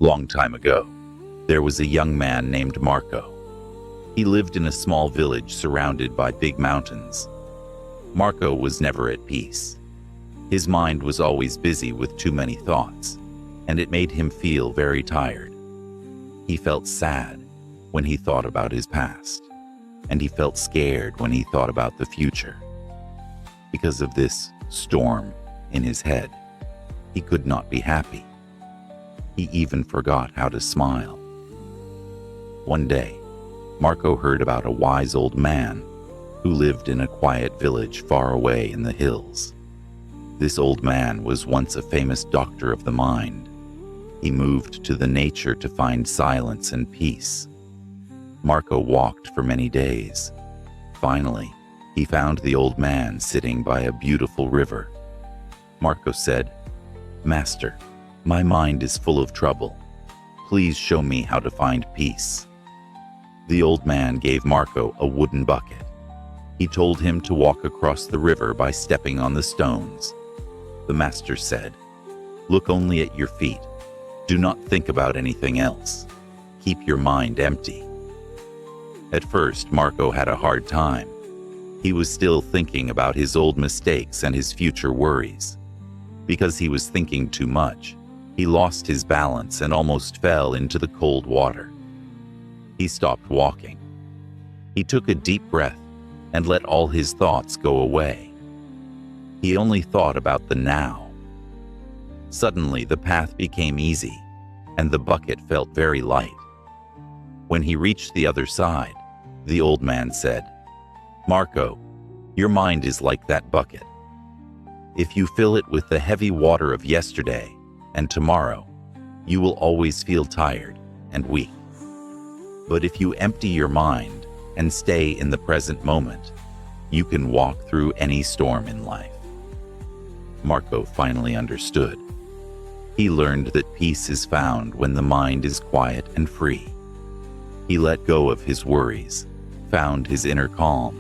Long time ago, there was a young man named Marco. He lived in a small village surrounded by big mountains. Marco was never at peace. His mind was always busy with too many thoughts, and it made him feel very tired. He felt sad when he thought about his past, and he felt scared when he thought about the future. Because of this storm in his head, he could not be happy. He even forgot how to smile. One day, Marco heard about a wise old man who lived in a quiet village far away in the hills. This old man was once a famous doctor of the mind. He moved to the nature to find silence and peace. Marco walked for many days. Finally, he found the old man sitting by a beautiful river. Marco said, "Master, my mind is full of trouble. Please show me how to find peace." The old man gave Marco a wooden bucket. He told him to walk across the river by stepping on the stones. The master said, "Look only at your feet. Do not think about anything else. Keep your mind empty." At first, Marco had a hard time. He was still thinking about his old mistakes and his future worries. Because he was thinking too much, he lost his balance and almost fell into the cold water. He stopped walking. He took a deep breath and let all his thoughts go away. He only thought about the now. Suddenly, the path became easy, and the bucket felt very light. When he reached the other side, the old man said, "Marco, your mind is like that bucket. If you fill it with the heavy water of yesterday and tomorrow, you will always feel tired and weak. But if you empty your mind and stay in the present moment, you can walk through any storm in life." Marco finally understood. He learned that peace is found when the mind is quiet and free. He let go of his worries, found his inner calm,